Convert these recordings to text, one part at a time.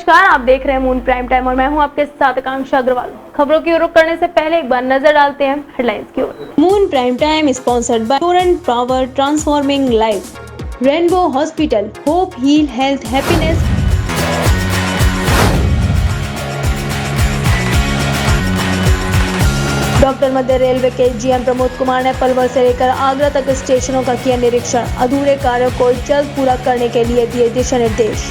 नमस्कार, आप देख रहे हैं मून प्राइम टाइम और मैं हूं आपके साथ आकांक्षा अग्रवाल। खबरों की ओर रुख करने से पहले एक बार नजर डालते हैं हेडलाइंस की ओर। Moon Prime Time sponsored by Torrent Power transforming life, Rainbow Hospital, hope heal health happiness. Doctor मध्य रेलवे के जीएम प्रमोद कुमार ने पलवल से लेकर आगरा तक स्टेशनों का किया निरीक्षण, अधूरे कार्यों को जल्द पूरा करने के लिए दिए दिशा निर्देश।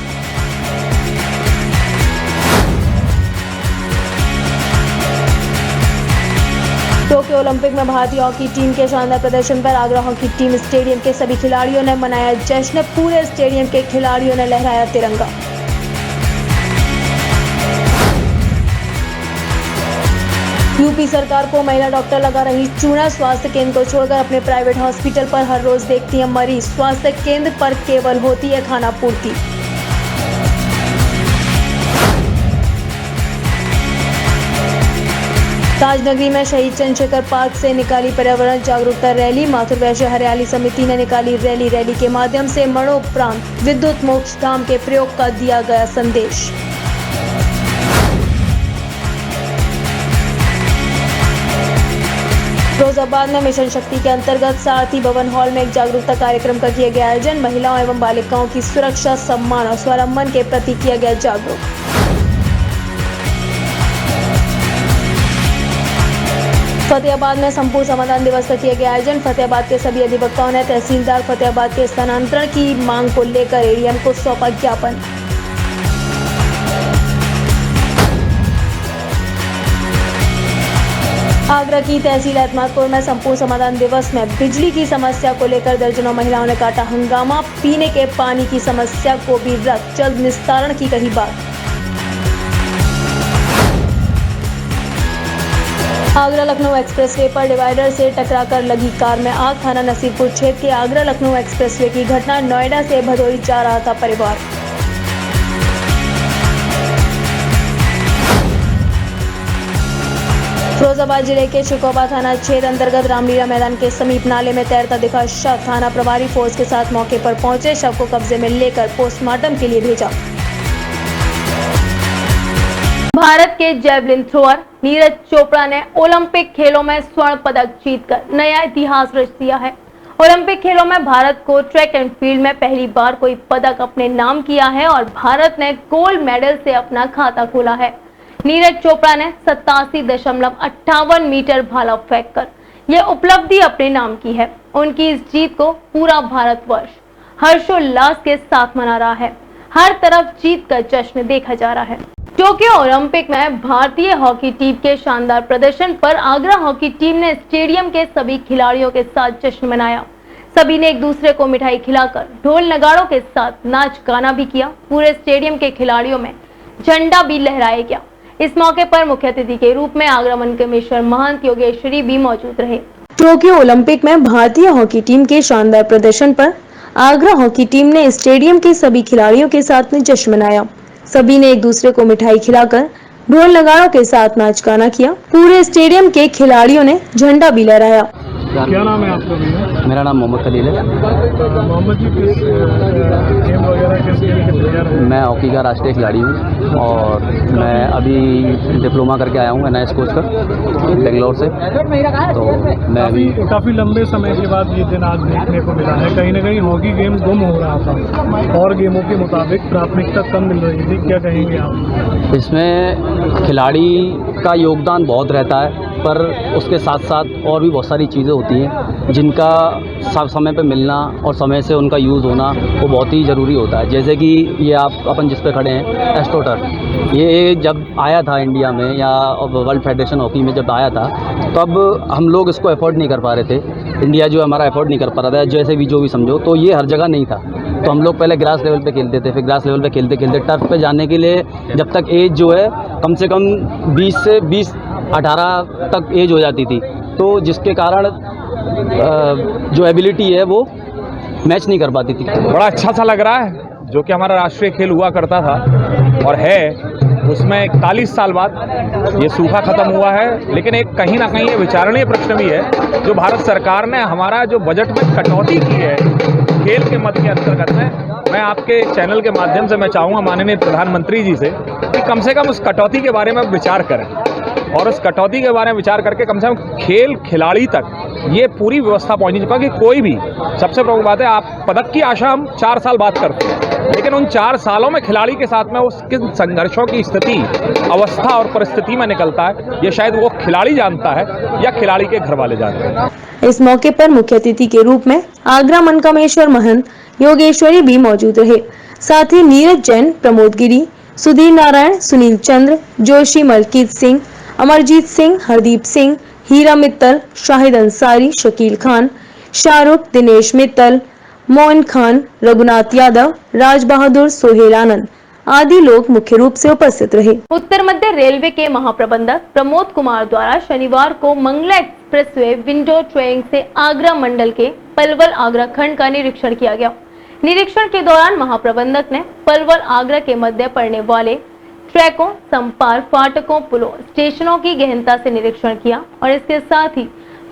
टोक्यो ओलंपिक में भारतीय हॉकी टीम के शानदार प्रदर्शन पर आगरा हॉकी टीम स्टेडियम के सभी खिलाड़ियों ने मनाया जश्न, पूरे स्टेडियम के खिलाड़ियों ने लहराया तिरंगा। यूपी सरकार को महिला डॉक्टर लगा रही चूना, स्वास्थ्य केंद्र को छोड़कर अपने प्राइवेट हॉस्पिटल पर हर रोज देखती है मरीज, स्वास्थ्य केंद्र पर केवल होती है खाना पूर्ति। ताजनगरी में शहीद चंद्रशेखर पार्क से निकाली पर्यावरण जागरूकता रैली, माथुर वैश्य हरियाली समिति ने निकाली रैली के माध्यम से मरणोपरांत विद्युत मोक्ष धाम के प्रयोग का दिया गया संदेश। फिरोजाबाद में मिशन शक्ति के अंतर्गत सारथी भवन हॉल में एक जागरूकता कार्यक्रम का किया गया आयोजन, महिलाओं एवं बालिकाओं की सुरक्षा, सम्मान और स्वावलंबन के प्रति किया गया जागरूक। फतेहाबाद में संपूर्ण समाधान दिवस का किया गया आयोजन, फतेहाबाद के सभी अधिवक्ताओं ने तहसीलदार फतेहाबाद के स्थानांतरण की मांग को लेकर एडीएम को सौंपा ज्ञापन। आगरा की तहसील एतमादपुर में संपूर्ण समाधान दिवस में बिजली की समस्या को लेकर दर्जनों महिलाओं ने काटा हंगामा, पीने के पानी की समस्या को भी रख जल्द निस्तारण की कही बात। आगरा लखनऊ एक्सप्रेसवे पर डिवाइडर से टकराकर लगी कार में आग, थाना नसीरपुर क्षेत्र के आगरा लखनऊ एक्सप्रेसवे की घटना, नोएडा से भदोही जा रहा था परिवार। फिरोजाबाद जिले के शिकोबा थाना क्षेत्र अंतर्गत रामलीला मैदान के समीप नाले में तैरता दिखा शव, थाना प्रभारी फोर्स के साथ मौके पर पहुंचे, शव को कब्जे में लेकर पोस्टमार्टम के लिए भेजा। भारत के जैवलिन थ्रोअर नीरज चोपड़ा ने ओलंपिक खेलों में स्वर्ण पदक जीतकर नया इतिहास रच दिया है। ओलंपिक खेलों में भारत को ट्रैक एंड फील्ड में पहली बार कोई पदक अपने नाम किया है और भारत ने गोल्ड मेडल से अपना खाता खोला है। नीरज चोपड़ा ने 87.58 मीटर भाला फेंककर यह उपलब्धि अपने नाम की है। उनकी इस जीत को पूरा भारतवर्ष हर्षोल्लास के साथ मना रहा है। हर तरफ जीत का जश्न देखा जा रहा है। टोक्यो ओलंपिक में भारतीय हॉकी टीम के शानदार प्रदर्शन पर आगरा हॉकी टीम ने स्टेडियम के सभी खिलाड़ियों के साथ जश्न मनाया। सभी ने एक दूसरे को मिठाई खिलाकर ढोल नगाड़ों के साथ नाच गाना भी किया। पूरे स्टेडियम के खिलाड़ियों में झंडा भी लहराया गया। इस मौके पर मुख्य अतिथि के रूप में आगरा वन कमिश्नर महंत योगेश्वरी भी मौजूद रहे। टोक्यो ओलंपिक में भारतीय हॉकी टीम के शानदार प्रदर्शन पर आगरा हॉकी टीम ने स्टेडियम के सभी खिलाड़ियों के साथ में जश्न मनाया। सभी ने एक दूसरे को मिठाई खिलाकर ढोल नगाड़ों के साथ नाच गाना किया। पूरे स्टेडियम के खिलाड़ियों ने झंडा भी लहराया। क्या नाम है आपका? मेरा नाम मोहम्मद खलील है। मोहम्मद जी, किस गेम वगैरह कैसे तैयार हैं? मैं हॉकी का राष्ट्रीय खिलाड़ी हूँ और मैं अभी डिप्लोमा करके आया हूँ NIS कोच कर बेंगलोर से। तो मैं अभी काफ़ी लंबे समय के बाद ये दिन आज देखने को मिला है। कहीं ना कहीं हॉकी गेम गुम हो रहा था और गेमों के मुताबिक प्राथमिकता कम मिल रही थी, क्या कहेंगे आप? इसमें खिलाड़ी का योगदान बहुत रहता है, पर उसके साथ साथ और भी बहुत सारी चीज़ें होती हैं जिनका समय पे मिलना और समय से उनका यूज़ होना वो बहुत ही ज़रूरी होता है। जैसे कि ये अपन जिस पे खड़े हैं एस्ट्रोटर्फ, ये जब आया था इंडिया में या वर्ल्ड फेडरेशन हॉकी में जब आया था तब हम लोग इसको अफोर्ड नहीं कर पा रहे थे। इंडिया जो हमारा अफोर्ड नहीं कर पा रहा था, जैसे भी जो भी समझो, तो ये हर जगह नहीं था। तो हम लोग पहले ग्रास लेवल पे खेलते थे, फिर ग्रास लेवल पे खेलते खेलते टर्फ पे जाने के लिए जब तक एज जो है कम से कम 18 तक एज हो जाती थी, तो जिसके कारण जो एबिलिटी है वो मैच नहीं कर पाती थी। बड़ा अच्छा सा लग रहा है, जो कि हमारा राष्ट्रीय खेल हुआ करता था और है, उसमें 41 साल बाद ये सूखा खत्म हुआ है। लेकिन एक कहीं ना कहीं ये विचारणीय प्रश्न भी है जो भारत सरकार ने हमारा जो बजट में कटौती की है खेल के मद के अंतर्गत में, मैं आपके चैनल के माध्यम से मैं चाहूँगा माननीय प्रधानमंत्री जी से कि कम से कम उस कटौती के बारे में विचार करें और उस कटौती के बारे में विचार करके कम से कम खेल खिलाड़ी तक ये पूरी व्यवस्था पहुंचनी चाहिए कि कोई भी, सबसे प्रमुख बात है, आप पदक की आशा हम 4 साल बाद करते हैं, लेकिन उन 4 सालों में खिलाड़ी के साथ में उसके संघर्षों की स्थिति, अवस्था और परिस्थिति में निकलता है, ये शायद वो खिलाड़ी जानता है या खिलाड़ी के घर वाले जानते हैं। इस मौके पर मुख्य अतिथि के रूप में आगरा मनकामेश्वर महंत योगेश्वरी भी मौजूद रहे। साथ ही नीरज जैन, प्रमोद गिरी, सुधीर नारायण, सुनील चंद्र जोशी, मलकीत सिंह, अमरजीत सिंह, हरदीप सिंह, हीरा मित्तल, शाहिद अंसारी, शकील खान, शाहरुख, दिनेश मित्तल, मोइन खान, रघुनाथ यादव, राज बहादुर, सोहेल आनंद आदि लोग मुख्य रूप से उपस्थित रहे। उत्तर मध्य रेलवे के महाप्रबंधक प्रमोद कुमार द्वारा शनिवार को मंगला एक्सप्रेसवे विंडो ट्रेनिंग से आगरा मंडल के पलवल आगरा खंड का निरीक्षण किया गया। निरीक्षण के दौरान महाप्रबंधक ने पलवल आगरा के मध्य पड़ने वाले ट्रैकों, संपार, फाटकों, पुलों, स्टेशनों की गहनता से निरीक्षण किया और इसके साथ ही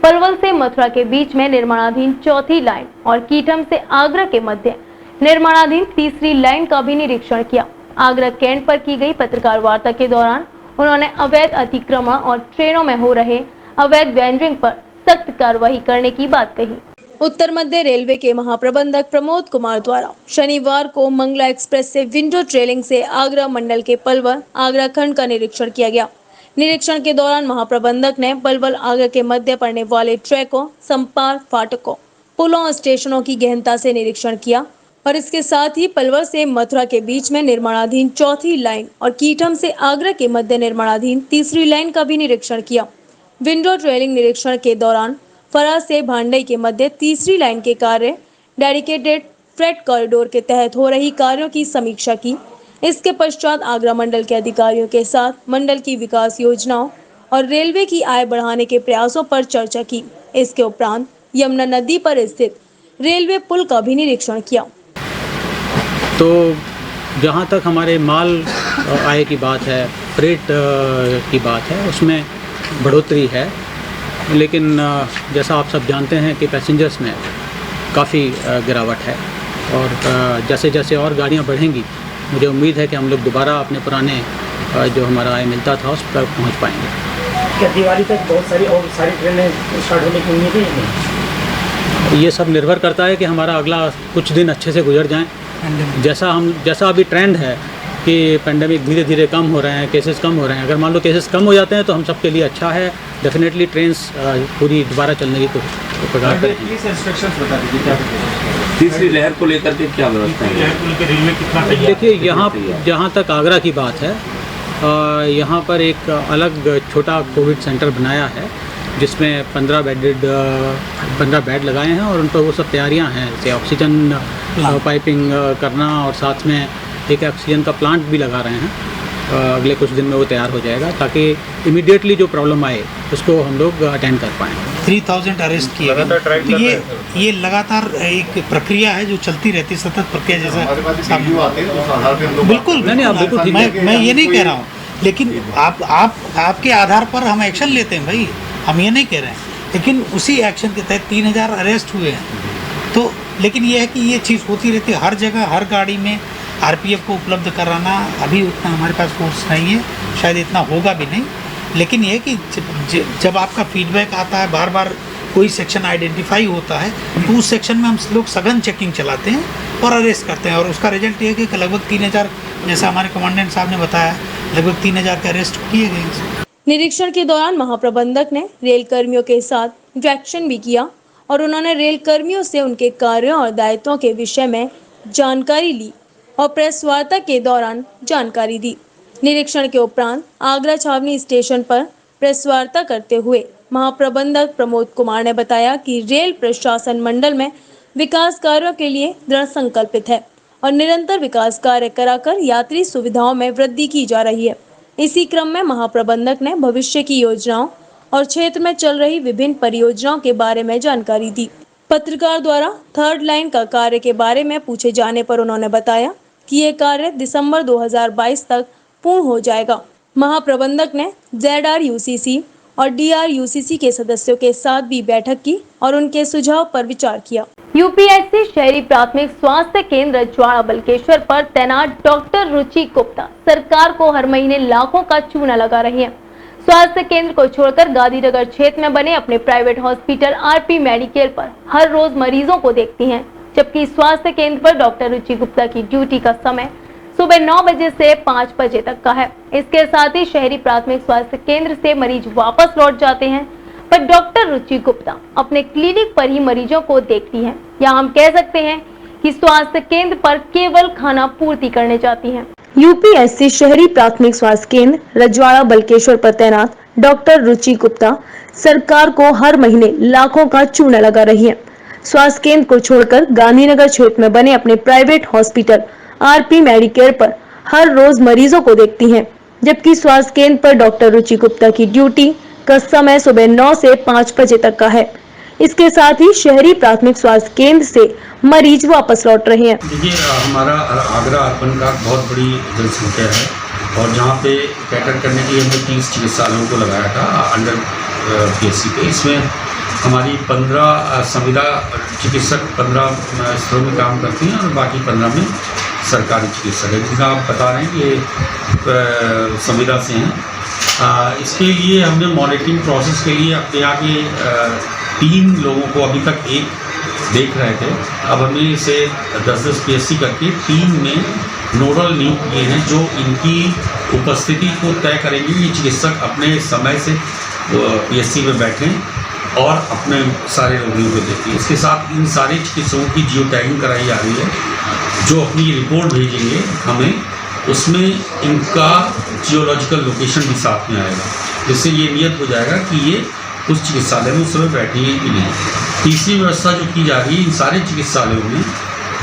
पलवल से मथुरा के बीच में निर्माणाधीन चौथी लाइन और कीटम से आगरा के मध्य निर्माणाधीन तीसरी लाइन का भी निरीक्षण किया। आगरा कैंट पर की गई पत्रकार वार्ता के दौरान उन्होंने अवैध अतिक्रमण और ट्रेनों में हो रहे अवैध वेंडरिंग पर सख्त कार्रवाई करने की बात कही। उत्तर मध्य रेलवे के महाप्रबंधक प्रमोद कुमार द्वारा शनिवार को मंगला एक्सप्रेस से विंडो ट्रेनिंग से आगरा मंडल के पलवल आगरा खंड का निरीक्षण किया गया। निरीक्षण के दौरान महाप्रबंधक ने पलवल आगरा के मध्य पड़ने वाले ट्रैकों, संपार, फाटकों, पुलों और स्टेशनों की गहनता से निरीक्षण किया और इसके साथ ही पलवल से मथुरा के बीच में निर्माणाधीन चौथी लाइन और कीटम से आगरा के मध्य निर्माणाधीन तीसरी लाइन का भी निरीक्षण किया। विंडो ट्रेनिंग निरीक्षण के दौरान फरा से भांडई के मध्य तीसरी लाइन के कार्य, डेडिकेटेड फ्रेट कॉरिडोर के तहत हो रही कार्यों की समीक्षा की। इसके पश्चात आगरा मंडल के अधिकारियों के साथ मंडल की विकास योजनाओं और रेलवे की आय बढ़ाने के प्रयासों पर चर्चा की। इसके उपरांत यमुना नदी पर स्थित रेलवे पुल का भी निरीक्षण किया। तो जहाँ तक हमारे माल आय की बात है, फ्रेट की बात है, उसमें बढ़ोतरी है, लेकिन जैसा आप सब जानते हैं कि पैसेंजर्स में काफ़ी गिरावट है और जैसे जैसे और गाड़ियाँ बढ़ेंगी मुझे उम्मीद है कि हम लोग दोबारा अपने पुराने जो हमारा आय मिलता था उस पर पहुँच पाएंगे। क्या दिवाली तक बहुत सारी और सारी ट्रेनें स्टार्ट होने की उम्मीद है? ये सब निर्भर करता है कि हमारा अगला कुछ दिन अच्छे से गुजर जाएं। जैसा अभी ट्रेंड है कि पेंडेमिक धीरे धीरे कम हो रहे हैं, केसेस कम हो रहे हैं, अगर मान लो केसेस कम हो जाते हैं तो हम सबके लिए अच्छा है। डेफिनेटली ट्रेन्स पूरी दोबारा चलने की प्रकार करेंगे। तीसरी लहर को लेकर के क्या व्यवस्था है? देखिए, यहाँ जहाँ तक आगरा की बात है, यहाँ पर एक अलग छोटा कोविड सेंटर बनाया है जिसमें 15 बेड लगाए हैं और उन पर वो सब तैयारियां हैं, जैसे ऑक्सीजन पाइपिंग करना और साथ में एक ऑक्सीजन का प्लांट भी लगा रहे हैं। अगले कुछ दिन में वो तैयार हो जाएगा ताकि इमीडिएटली जो प्रॉब्लम आए उसको हम लोग अटेंड कर पाएँ। 3000 अरेस्ट किए गए, तो ये लगातार एक प्रक्रिया है जो चलती रहती है, सतत प्रक्रिया जैसा। बिल्कुल नहीं, आप बिल्कुल ठीक मैं ये नहीं कह रहा हूँ, लेकिन आपके आधार पर हम एक्शन लेते हैं भाई, हम ये नहीं कह रहे हैं, लेकिन उसी एक्शन के तहत 3000 अरेस्ट हुए हैं। तो लेकिन ये है कि ये चीज़ होती रहती है हर जगह, हर गाड़ी में आरपीएफ को उपलब्ध कराना। अभी उतना हमारे पास फोर्स नहीं है, शायद इतना होगा भी नहीं, लेकिन ये है कि जब आपका फीडबैक आता है, बार बार कोई सेक्शन आइडेंटिफाई होता है तो उस सेक्शन में हम लोग सघन चेकिंग चलाते हैं और अरेस्ट करते हैं और उसका रिजल्ट ये है कि लगभग 3000, जैसा हमारे कमांडेंट साहब ने बताया, लगभग 3000 के अरेस्ट किए गए। निरीक्षण के दौरान महाप्रबंधक ने रेल कर्मियों के साथ इंटरेक्शन भी किया और उन्होंने रेल कर्मियों से उनके कार्यों और दायित्वों के विषय में जानकारी ली और प्रेस वार्ता के दौरान जानकारी दी। निरीक्षण के उपरांत आगरा छावनी स्टेशन पर प्रेस वार्ता करते हुए महाप्रबंधक प्रमोद कुमार ने बताया कि रेल प्रशासन मंडल में विकास कार्यों के लिए दृढ़ संकल्पित है और निरंतर विकास कार्य कराकर यात्री सुविधाओं में वृद्धि की जा रही है। इसी क्रम में महाप्रबंधक ने भविष्य की योजनाओं और क्षेत्र में चल रही विभिन्न परियोजनाओं के बारे में जानकारी दी। पत्रकार द्वारा थर्ड लाइन का कार्य के बारे में पूछे जाने पर उन्होंने बताया कि यह कार्य दिसंबर 2022 तक पूर्ण हो जाएगा। महाप्रबंधक ने ZRUCC और DRUCC के सदस्यों के साथ भी बैठक की और उनके सुझाव पर विचार किया। यूपीएससी शहरी प्राथमिक स्वास्थ्य केंद्र रजवाड़ा बलकेश्वर पर तैनात डॉक्टर रुचि गुप्ता सरकार को हर महीने लाखों का चूना लगा रही हैं। स्वास्थ्य केंद्र को छोड़कर गांधीनगर क्षेत्र में बने अपने प्राइवेट हॉस्पिटल RP मेडिकेयर पर हर रोज मरीजों को देखती हैं, जबकि स्वास्थ्य केंद्र पर डॉक्टर रुचि गुप्ता की ड्यूटी का समय सुबह 9 बजे से 5 बजे तक का है। इसके साथ ही शहरी प्राथमिक स्वास्थ्य केंद्र से मरीज वापस लौट जाते हैं, पर डॉक्टर रुचि गुप्ता अपने क्लिनिक पर ही मरीजों को देखती हैं, या हम कह सकते हैं कि स्वास्थ्य केंद्र पर केवल खाना पूर्ति करने जाती हैं। यूपीएससी शहरी प्राथमिक स्वास्थ्य केंद्र रजवाड़ा बलकेश्वर पर तैनात डॉक्टर रुचि गुप्ता सरकार को हर महीने लाखों का चूना लगा रही है। स्वास्थ्य केंद्र को छोड़कर गांधीनगर क्षेत्र में बने अपने प्राइवेट हॉस्पिटल RP मेडिकेयर पर हर रोज मरीजों को देखती हैं, जबकि स्वास्थ्य केंद्र पर डॉक्टर रुचि गुप्ता की ड्यूटी का समय सुबह 9 से 5 बजे तक का है। इसके साथ ही शहरी प्राथमिक स्वास्थ्य केंद्र से मरीज वापस लौट रहे हैं। देखिए, हमारा आगरा अर्बन का बहुत बड़ी जनसंख्या है और जहाँ पे कैटर करने के लिए हमने 30 चिकित्सालयों को लगाया था अंडर PSC पे। इसमें हमारी 15 संविदा चिकित्सक 15 स्थलों में काम करती हैं और बाकी 15 में सरकारी चिकित्सक है, जिनका आप बता रहे हैं कि ये संविदा से हैं। इसके लिए हमने मॉनिटरिंग प्रोसेस के लिए अपने यहाँ के 3 लोगों को, अभी तक 1 देख रहे थे, अब हमने इसे 10-10 PSC करके 3 में नोडल नियुक्त किए हैं, जो इनकी उपस्थिति को तय करेंगे। ये चिकित्सक अपने समय से PSC में बैठें और अपने सारे रोगियों को देखें। इसके साथ इन सारे चिकित्सकों की जियो टैगिंग कराई जा रही है, जो अपनी रिपोर्ट भेजेंगे हमें, उसमें इनका जियोलॉजिकल लोकेशन भी साथ में आएगा, जिससे ये नियत हो जाएगा कि ये उस चिकित्सालय में उस समय बैठी है कि नहीं। तीसरी व्यवस्था जो की जा रही है, इन सारे चिकित्सालयों में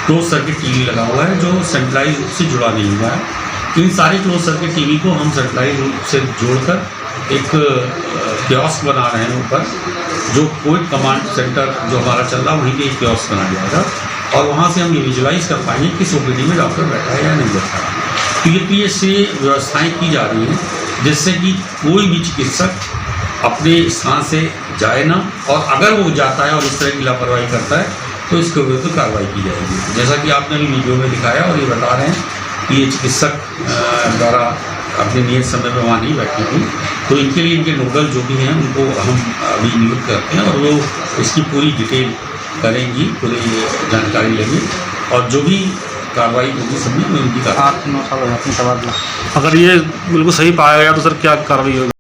क्लोज सर्किट TV लगा हुआ है, जो सेंट्रलाइज रूप से जुड़ा नहीं हुआ है। इन सारे क्लोज सर्किट TV को हम सेंट्रलाइज रूप से जोड़कर एक कियोस्क बना रहे हैं ऊपर, जो कोविड कमांड सेंटर जो हमारा चल रहा है वहीं पे एक कियोस्क बना जाएगा और वहाँ से हम ये विजुलाइज कर पाएंगे किस OPD में डॉक्टर बैठा है या नहीं बैठा है। तो ये से व्यवस्थाएँ की जा रही हैं, जिससे कि कोई भी चिकित्सक अपने स्थान से जाए ना, और अगर वो जाता है और इस तरह की लापरवाही करता है तो इसके विरुद्ध कार्रवाई की जाएगी। जैसा कि आपने भी वीडियो में दिखाया और ये बता रहे हैं कि ये चिकित्सक द्वारा अपने नियत समय पर वहाँ नहीं बैठी थी, तो इनके लिए इनके नोडल जो भी हैं उनको हम अभी नियुक्त करते हैं और वो इसकी पूरी डिटेल करेंगी, पूरी जानकारी लेंगे और जो भी कार्रवाई होगी सब में उनकी कार्रवाई। अगर ये बिल्कुल सही पाया गया तो सर क्या कार्रवाई होगी?